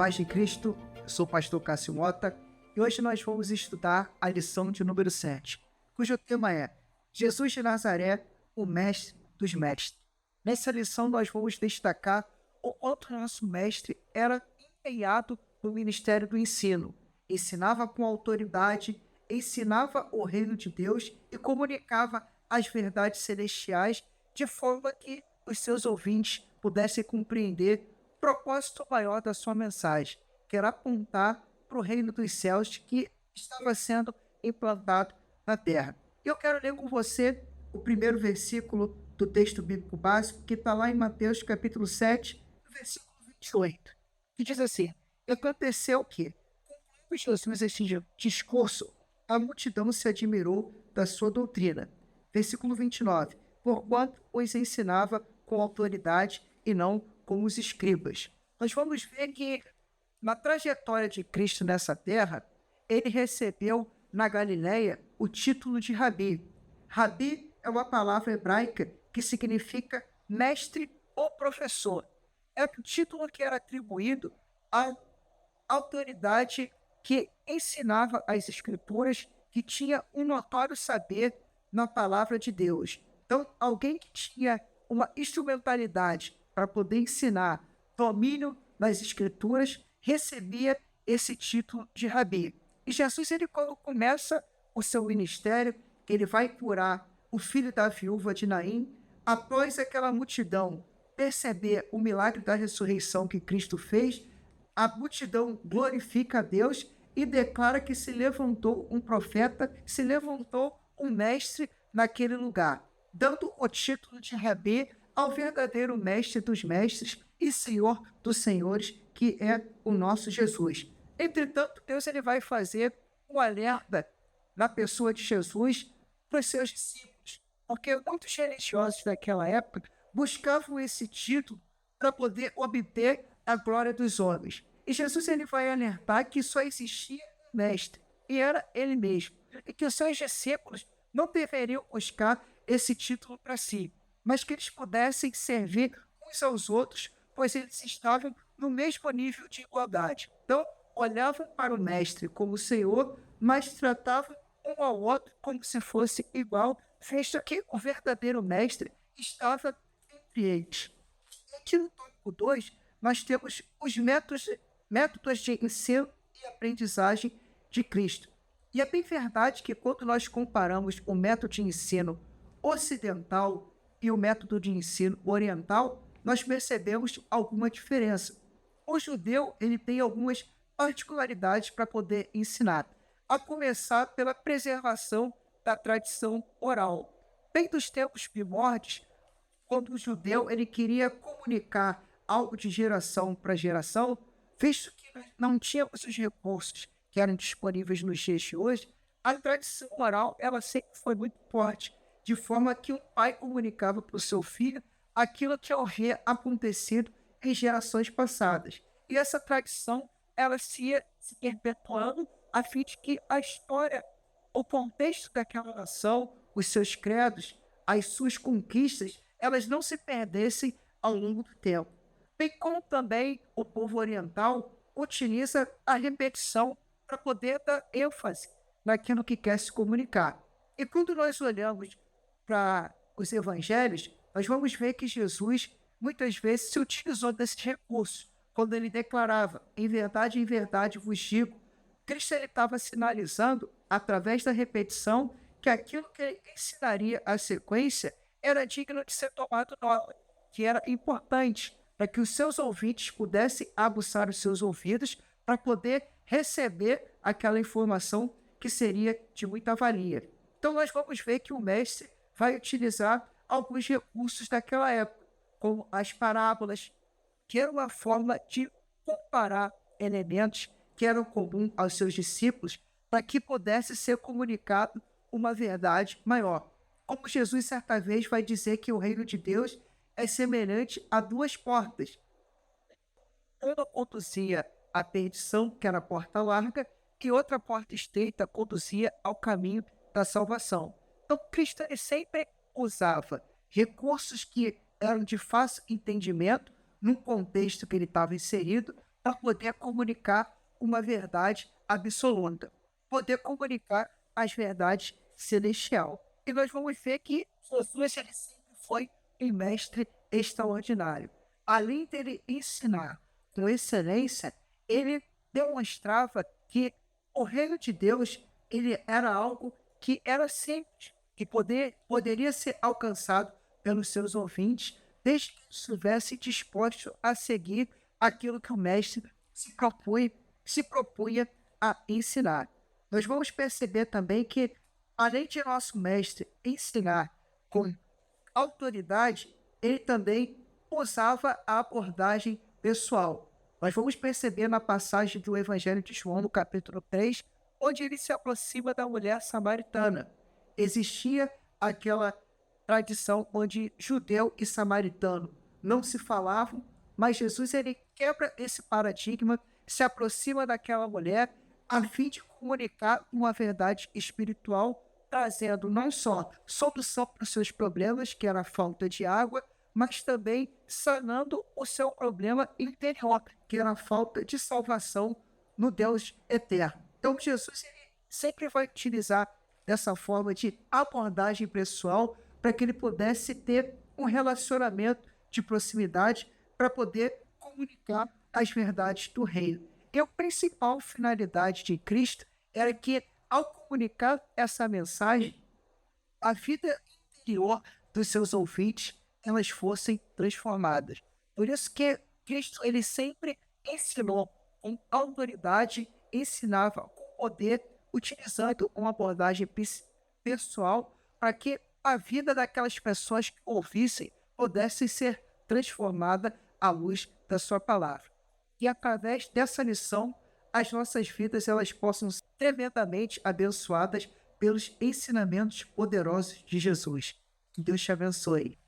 Paz de Cristo, eu sou o pastor Cássio Mota e hoje nós vamos estudar a lição de número 7, cujo tema é Jesus de Nazaré, o Mestre dos Mestres. Nessa lição nós vamos destacar o quanto nosso mestre era empenhado no ministério do ensino, ensinava com autoridade, ensinava o reino de Deus e comunicava as verdades celestiais de forma que os seus ouvintes pudessem compreender o propósito maior da sua mensagem, que era apontar para o reino dos céus que estava sendo implantado na terra. Eu quero ler com você o primeiro versículo do texto bíblico básico, que está lá em Mateus capítulo 7, versículo 28, que diz assim: e aconteceu que, com Jesus esse discurso, a multidão se admirou da sua doutrina. Versículo 29, porquanto os ensinava com autoridade e não como os escribas. Nós vamos ver que na trajetória de Cristo nessa terra, ele recebeu na Galileia o título de Rabi. Rabi é uma palavra hebraica que significa mestre ou professor. É o título que era atribuído à autoridade que ensinava as escrituras, que tinha um notório saber na palavra de Deus. Então, alguém que tinha uma instrumentalidade para poder ensinar domínio das escrituras, recebia esse título de Rabi. E Jesus, quando começa o seu ministério, ele vai curar o filho da viúva de Naim, após aquela multidão perceber o milagre da ressurreição que Cristo fez, a multidão glorifica a Deus e declara que se levantou um profeta, se levantou um mestre naquele lugar, dando o título de Rabi ao verdadeiro mestre dos mestres e senhor dos senhores, que é o nosso Jesus. Entretanto, Deus vai fazer um alerta na pessoa de Jesus para os seus discípulos, porque muitos religiosos daquela época buscavam esse título para poder obter a glória dos homens. E Jesus vai alertar que só existia um mestre, e era ele mesmo, e que os seus discípulos não deveriam buscar esse título para si, mas que eles pudessem servir uns aos outros, pois eles estavam no mesmo nível de igualdade. Então, olhavam para o mestre como Senhor, mas tratavam um ao outro como se fosse igual, visto que o verdadeiro mestre estava entre eles. Aqui no tópico 2, nós temos os métodos de ensino e aprendizagem de Cristo. E é bem verdade que quando nós comparamos o método de ensino ocidental e o método de ensino oriental, nós percebemos alguma diferença. O judeu tem algumas particularidades para poder ensinar, a começar pela preservação da tradição oral. Bem dos tempos primórdios, quando o judeu queria comunicar algo de geração para geração, visto que não tínhamos os recursos que eram disponíveis nos dias de hoje, a tradição oral sempre foi muito forte, de forma que um pai comunicava para o seu filho aquilo que havia acontecido em gerações passadas. E essa tradição se ia se perpetuando a fim de que a história, o contexto daquela nação, os seus credos, as suas conquistas, elas não se perdessem ao longo do tempo. Bem como também o povo oriental utiliza a repetição para poder dar ênfase naquilo que quer se comunicar. E quando nós olhamos para os evangelhos, nós vamos ver que Jesus muitas vezes se utilizou desses recursos. Quando ele declarava, em verdade vos digo, Cristo estava sinalizando, através da repetição, que aquilo que ele ensinaria à sequência era digno de ser tomado nota, que era importante para que os seus ouvintes pudessem aguçar os seus ouvidos para poder receber aquela informação que seria de muita valia. Então nós vamos ver que o mestre vai utilizar alguns recursos daquela época, como as parábolas, que era uma forma de comparar elementos que eram comuns aos seus discípulos para que pudesse ser comunicado uma verdade maior. Como Jesus certa vez vai dizer que o reino de Deus é semelhante a duas portas. Uma conduzia à perdição, que era a porta larga, e outra porta estreita conduzia ao caminho da salvação. Então, Cristo sempre usava recursos que eram de fácil entendimento, num contexto que ele estava inserido, para poder comunicar uma verdade absoluta, poder comunicar as verdades celestial. E nós vamos ver que Jesus ele sempre foi um mestre extraordinário. Além dele ensinar com excelência, ele demonstrava que o reino de Deus ele era algo que era simples, que poderia ser alcançado pelos seus ouvintes, desde que estivesse disposto a seguir aquilo que o mestre se propunha a ensinar. Nós vamos perceber também que, além de nosso mestre ensinar com autoridade, ele também usava a abordagem pessoal. Nós vamos perceber na passagem do Evangelho de João, no capítulo 3, onde ele se aproxima da mulher samaritana. Existia aquela tradição onde judeu e samaritano não se falavam, mas Jesus ele quebra esse paradigma, se aproxima daquela mulher a fim de comunicar uma verdade espiritual, trazendo não só solução para os seus problemas, que era a falta de água, mas também sanando o seu problema interior, que era a falta de salvação no Deus eterno. Então, Jesus ele sempre vai utilizar dessa forma de abordagem pessoal para que ele pudesse ter um relacionamento de proximidade para poder comunicar as verdades do reino. E a principal finalidade de Cristo era que, ao comunicar essa mensagem, a vida interior dos seus ouvintes elas fossem transformadas. Por isso que Cristo ele sempre ensinou com autoridade, ensinava com poder, utilizando uma abordagem pessoal para que a vida daquelas pessoas que ouvissem pudesse ser transformada à luz da sua palavra. E através dessa lição, as nossas vidas elas possam ser tremendamente abençoadas pelos ensinamentos poderosos de Jesus. Que Deus te abençoe.